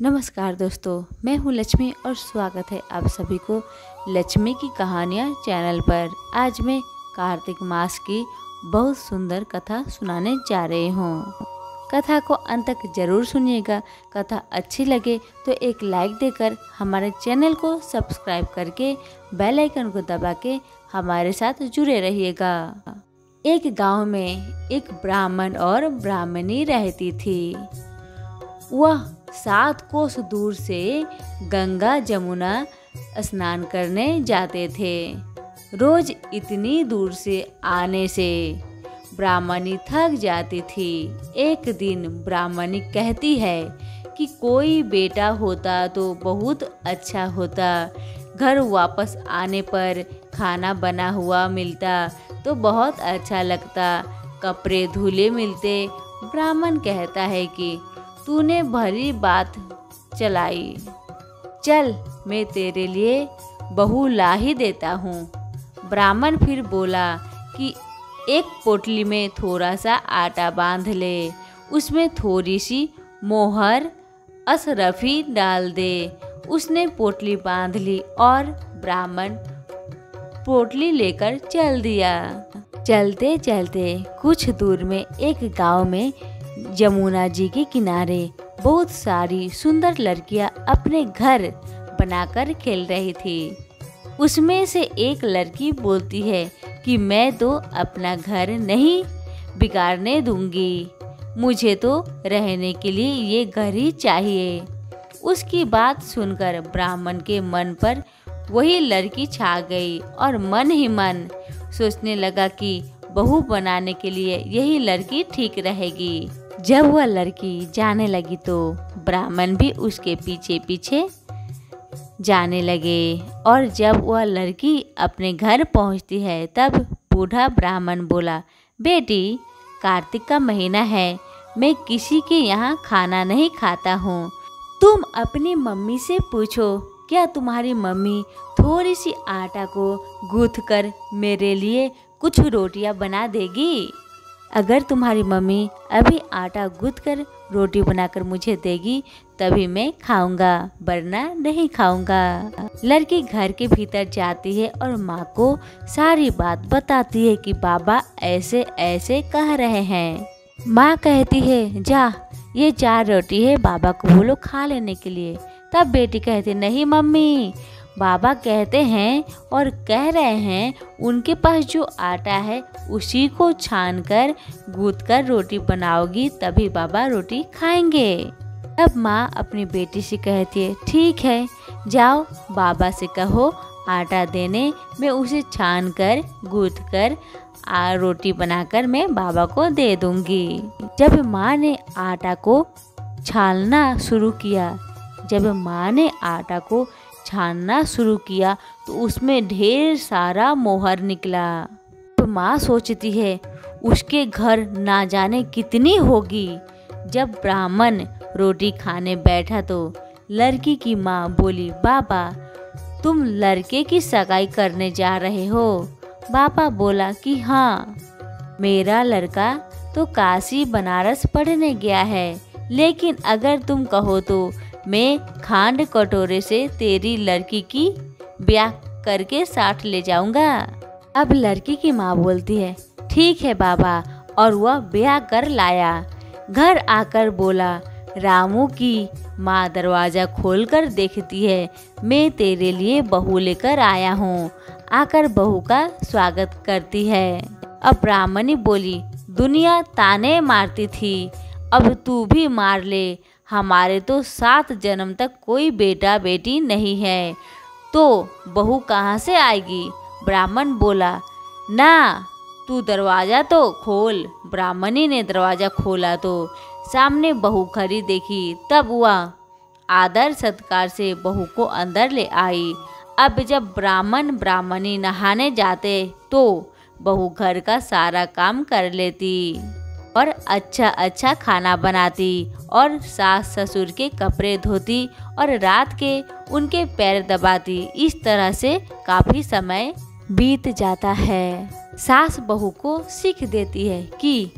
नमस्कार दोस्तों, मैं हूँ लक्ष्मी और स्वागत है आप सभी को लक्ष्मी की कहानियाँ चैनल पर। आज मैं कार्तिक मास की बहुत सुंदर कथा सुनाने जा रही हूँ। कथा को अंत तक जरूर सुनिएगा। कथा अच्छी लगे तो एक लाइक देकर हमारे चैनल को सब्सक्राइब करके बेल आइकन को दबा के हमारे साथ जुड़े रहिएगा। एक गांव में एक ब्राह्मण और ब्राह्मणी रहती थी। वह 7 कोस दूर से गंगा जमुना स्नान करने जाते थे। रोज इतनी दूर से आने से ब्राह्मणी थक जाती थी। एक दिन ब्राह्मणी कहती है कि कोई बेटा होता तो बहुत अच्छा होता। घर वापस आने पर खाना बना हुआ मिलता तो बहुत अच्छा लगता, कपड़े धुले मिलते। ब्राह्मण कहता है कि तूने भली बात चलाई, चल मैं तेरे लिए बहू ला ही देता हूँ। ब्राह्मण फिर बोला कि एक पोटली में थोड़ा सा आटा बांध ले, उसमें थोड़ी सी मोहर अशरफी डाल दे। उसने पोटली बांध ली और ब्राह्मण पोटली लेकर चल दिया। चलते चलते कुछ दूर में एक गांव में यमुना जी के किनारे बहुत सारी सुंदर लड़कियां अपने घर बनाकर खेल रही थी। उसमें से एक लड़की बोलती है कि मैं तो अपना घर नहीं बिगाड़ने दूंगी, मुझे तो रहने के लिए ये घर ही चाहिए। उसकी बात सुनकर ब्राह्मण के मन पर वही लड़की छा गई और मन ही मन सोचने लगा कि बहू बनाने के लिए यही लड़की ठीक रहेगी। जब वह लड़की जाने लगी तो ब्राह्मण भी उसके पीछे पीछे जाने लगे और जब वह लड़की अपने घर पहुंचती है तब बूढ़ा ब्राह्मण बोला, बेटी कार्तिक का महीना है, मैं किसी के यहाँ खाना नहीं खाता हूँ। तुम अपनी मम्मी से पूछो, क्या तुम्हारी मम्मी थोड़ी सी आटा को गूँथ कर मेरे लिए कुछ रोटियां बना देगी? अगर तुम्हारी मम्मी अभी आटा गूँथ कर रोटी बनाकर मुझे देगी तभी मैं खाऊंगा, वरना नहीं खाऊंगा। लड़की घर के भीतर जाती है और माँ को सारी बात बताती है कि बाबा ऐसे ऐसे कह रहे हैं। माँ कहती है, जा ये 4 रोटी है, बाबा को बोलो खा लेने के लिए। तब बेटी कहती, नहीं मम्मी, बाबा कहते हैं और कह रहे हैं उनके पास जो आटा है उसी को छान कर गूँथ कर रोटी बनाओगी तभी बाबा रोटी खाएंगे। तब माँ अपनी बेटी से कहती है, ठीक है, जाओ बाबा से कहो आटा देने, मैं उसे छान कर गूँथ कर रोटी बनाकर मैं बाबा को दे दूंगी। जब माँ ने आटा को छानना शुरू किया तो उसमें ढेर सारा मोहर निकला। तो माँ सोचती है उसके घर ना जाने कितनी होगी। जब ब्राह्मण रोटी खाने बैठा तो लड़की की माँ बोली, बाबा तुम लड़के की सगाई करने जा रहे हो? बाबा बोला कि हाँ, मेरा लड़का तो काशी बनारस पढ़ने गया है, लेकिन अगर तुम कहो तो मैं खांड कटोरे से तेरी लड़की की ब्याह करके साथ ले जाऊंगा। अब लड़की की माँ बोलती है, ठीक है बाबा, और वह ब्याह कर लाया। घर आकर बोला, रामू की माँ दरवाजा खोलकर देखती है, मैं तेरे लिए बहू लेकर आया हूँ। आकर बहू का स्वागत करती है। अब ब्राह्मणी बोली, दुनिया ताने मारती थी, अब तू भी मार ले, हमारे तो 7 जन्म तक कोई बेटा बेटी नहीं है, तो बहू कहाँ से आएगी? ब्राह्मण बोला, ना तू दरवाज़ा तो खोल। ब्राह्मणी ने दरवाज़ा खोला तो सामने बहू खड़ी देखी। तब वह आदर सत्कार से बहू को अंदर ले आई। अब जब ब्राह्मण ब्राह्मणी नहाने जाते तो बहू घर का सारा काम कर लेती और अच्छा अच्छा खाना बनाती और सास ससुर के कपड़े धोती और रात के उनके पैर दबाती। इस तरह से काफ़ी समय बीत जाता है। सास बहू को सीख देती है कि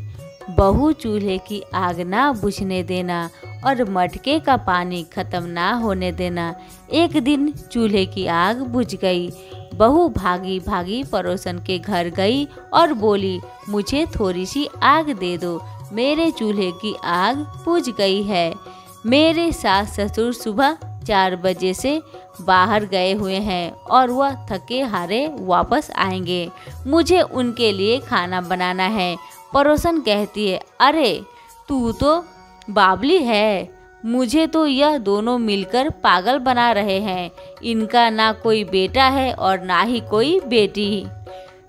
बहू चूल्हे की आग ना बुझने देना और मटके का पानी खत्म ना होने देना। एक दिन चूल्हे की आग बुझ गई। बहू भागी भागी पड़ोसन के घर गई और बोली, मुझे थोड़ी सी आग दे दो, मेरे चूल्हे की आग बुझ गई है। मेरे सास ससुर सुबह 4 बजे से बाहर गए हुए हैं और वह थके हारे वापस आएंगे। मुझे उनके लिए खाना बनाना है। पड़ोसन कहती है, अरे तू तो बावली है, मुझे तो यह दोनों मिलकर पागल बना रहे हैं। इनका ना कोई बेटा है और ना ही कोई बेटी।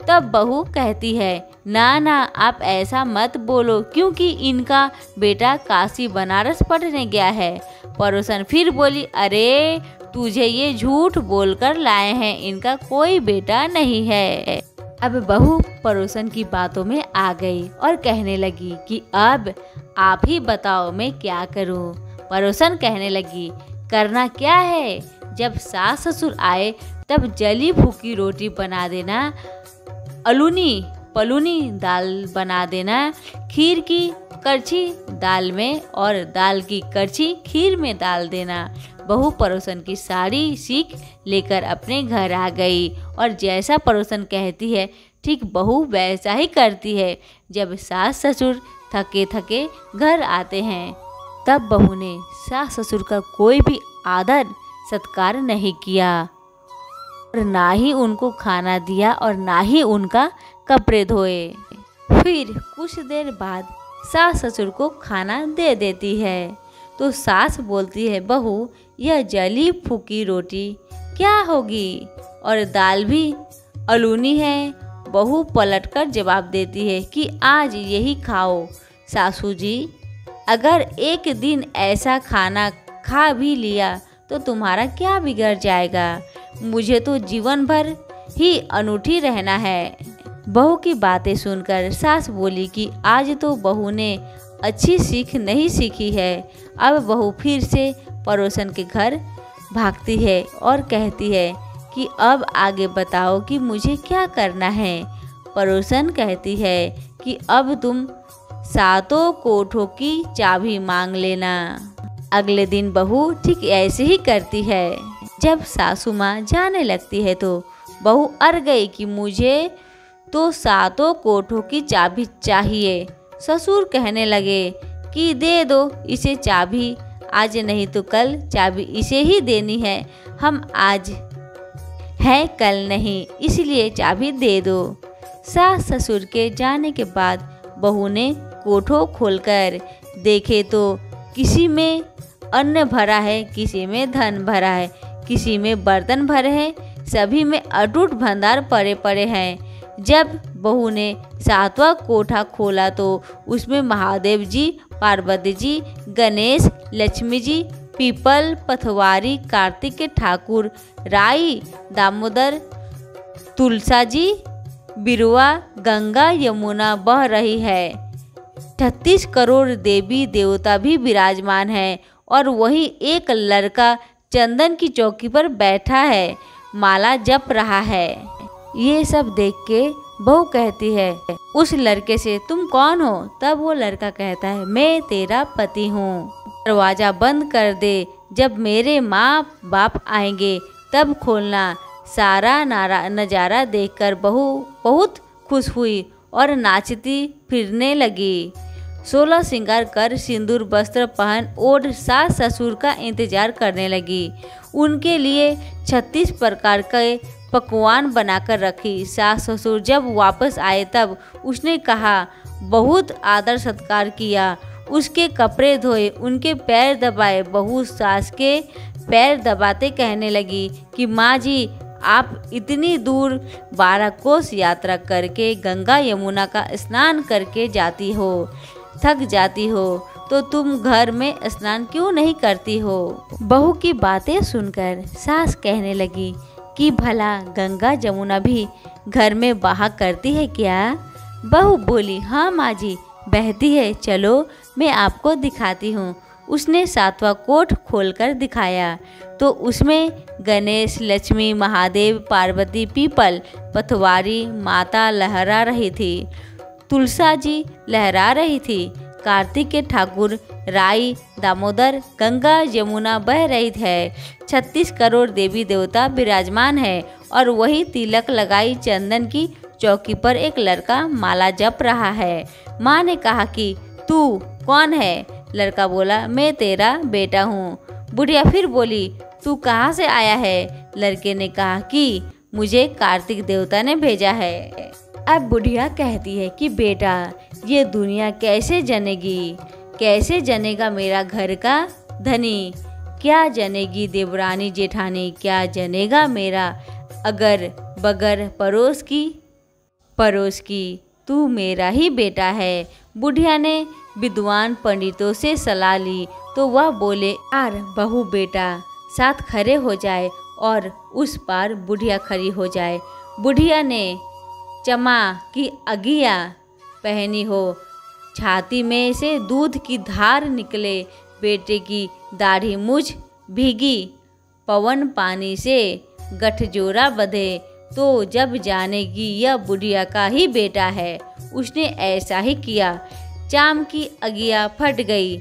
तब बहू कहती है, ना ना आप ऐसा मत बोलो, क्योंकि इनका बेटा काशी बनारस पढ़ने गया है। पड़ोसन फिर बोली, अरे तुझे ये झूठ बोलकर लाए हैं, इनका कोई बेटा नहीं है। अब बहू पड़ोसन की बातों में आ गई और कहने लगी कि अब आप ही बताओ मैं क्या करूं। पड़ोसन कहने लगी, करना क्या है, जब सास ससुर आए तब जली फूकी रोटी बना देना, अलूनी पलूनी दाल बना देना, खीर की करछी दाल में और दाल की करछी खीर में डाल देना। बहू पड़ोसन की सारी सीख लेकर अपने घर आ गई और जैसा पड़ोसन कहती है ठीक बहू वैसा ही करती है। जब सास ससुर थके थके घर आते हैं तब बहू ने सास ससुर का कोई भी आदर सत्कार नहीं किया और ना ही उनको खाना दिया और ना ही उनका कपड़े धोए। फिर कुछ देर बाद सास ससुर को खाना दे देती है तो सास बोलती है, बहू यह जली फूकी रोटी क्या होगी और दाल भी अलूनी है। बहू पलटकर जवाब देती है कि आज यही खाओ। सासू जी, अगर एक दिन ऐसा खाना खा भी लिया तो तुम्हारा क्या बिगड़ जाएगा, मुझे तो जीवन भर ही अनूठी रहना है। बहू की बातें सुनकर सास बोली कि आज तो बहू ने अच्छी सीख नहीं सीखी है। अब बहू फिर से पड़ोसन के घर भागती है और कहती है कि अब आगे बताओ कि मुझे क्या करना है। पड़ोसन कहती है कि अब तुम 7 कोठों की चाबी मांग लेना। अगले दिन बहू ठीक ऐसे ही करती है। जब सासू माँ जाने लगती है तो बहू अड़ गई कि मुझे तो 7 कोठों की चाबी चाहिए। ससुर कहने लगे कि दे दो इसे चाबी, आज नहीं तो कल चाबी इसे ही देनी है। हम आज है कल नहीं, इसलिए चाबी दे दो। सास ससुर के जाने के बाद बहू ने कोठो खोलकर देखे तो किसी में अन्न भरा है, किसी में धन भरा है, किसी में बर्तन भरे हैं, सभी में अटूट भंडार पड़े पड़े हैं। जब बहू ने 7वां कोठा खोला तो उसमें महादेव जी, पार्वती जी, गणेश, लक्ष्मी जी, पीपल, पथवारी, कार्तिक के ठाकुर, राई, दामोदर, तुलसा जी, बिरुआ, गंगा यमुना बह रही है। 36 करोड़ देवी देवता भी विराजमान है और वहीं एक लड़का चंदन की चौकी पर बैठा है, माला जप रहा है। ये सब देख के बहू कहती है उस लड़के से, तुम कौन हो? तब वो लड़का कहता है, मैं तेरा पति हूँ। दरवाजा बंद कर दे, जब मेरे माँ बाप आएंगे तब खोलना। सारा नज़ारा देखकर बहू बहुत खुश हुई और नाचती फिरने लगी। 16 श्रृंगार कर सिंदूर वस्त्र पहन और सास ससुर का इंतजार करने लगी। उनके लिए 36 प्रकार के पकवान बनाकर रखी। सास ससुर जब वापस आए तब उसने कहा, बहुत आदर सत्कार किया, उसके कपड़े धोए, उनके पैर दबाए। बहू सास के पैर दबाते कहने लगी कि माँ जी, आप इतनी दूर 12 कोस यात्रा करके गंगा यमुना का स्नान करके जाती हो, थक जाती हो, तो तुम घर में स्नान क्यों नहीं करती हो? बहू की बातें सुनकर सास कहने लगी कि भला गंगा जमुना भी घर में बहा करती है क्या? बहू बोली, हाँ माँ जी, बहती है, चलो मैं आपको दिखाती हूँ। उसने 7वां कोठ खोलकर दिखाया तो उसमें गणेश, लक्ष्मी, महादेव, पार्वती, पीपल, पथवारी माता लहरा रही थी, तुलसा जी लहरा रही थी, कार्तिक के ठाकुर राई, दामोदर, गंगा, यमुना बह रही है। 36 करोड़ देवी देवता विराजमान है और वही तिलक लगाई चंदन की चौकी पर एक लड़का माला जप रहा है। माँ ने कहा कि तू कौन है? लड़का बोला, मैं तेरा बेटा हूँ। बुढ़िया फिर बोली, तू कहाँ से आया है? लड़के ने कहा कि मुझे कार्तिक देवता ने भेजा है। अब बुढ़िया कहती है कि बेटा, ये दुनिया कैसे जनेगी? कैसे जनेगा मेरा घर का धनी? क्या जनेगी देवरानी जेठानी? क्या जनेगा मेरा अगर बगर पड़ोस की? तू मेरा ही बेटा है। बुढ़िया ने विद्वान पंडितों से सलाह ली तो वह बोले, यार बहू बेटा साथ खड़े हो जाए और उस पार बुढ़िया खड़ी हो जाए। बुढ़िया ने चमा की अगिया पहनी हो, छाती में से दूध की धार निकले, बेटे की दाढ़ी मुझ भीगी, पवन पानी से गठजोड़ा बंधे, तो जब जानेगी यह बुढ़िया का ही बेटा है। उसने ऐसा ही किया। चाम की अगिया फट गई,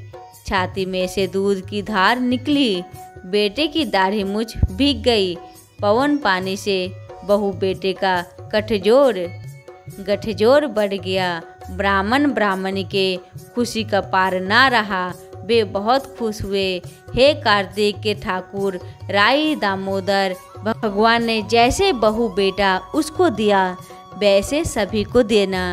छाती में से दूध की धार निकली, बेटे की दाढ़ी मुझ भीग गई, पवन पानी से बहू बेटे का गठजोड़ बढ़ गया। ब्राह्मणी के खुशी का पार ना रहा। वे बहुत खुश हुए। हे कार्तिक के ठाकुर, राई, दामोदर, भगवान ने जैसे बहू बेटा उसको दिया वैसे सभी को देना।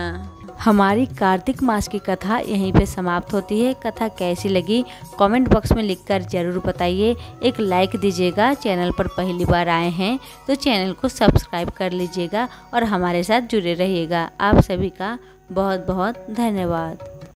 हमारी कार्तिक मास की कथा यहीं पे समाप्त होती है। कथा कैसी लगी कमेंट बॉक्स में लिखकर ज़रूर बताइए। एक लाइक दीजिएगा। चैनल पर पहली बार आए हैं तो चैनल को सब्सक्राइब कर लीजिएगा और हमारे साथ जुड़े रहिएगा। आप सभी का बहुत बहुत धन्यवाद।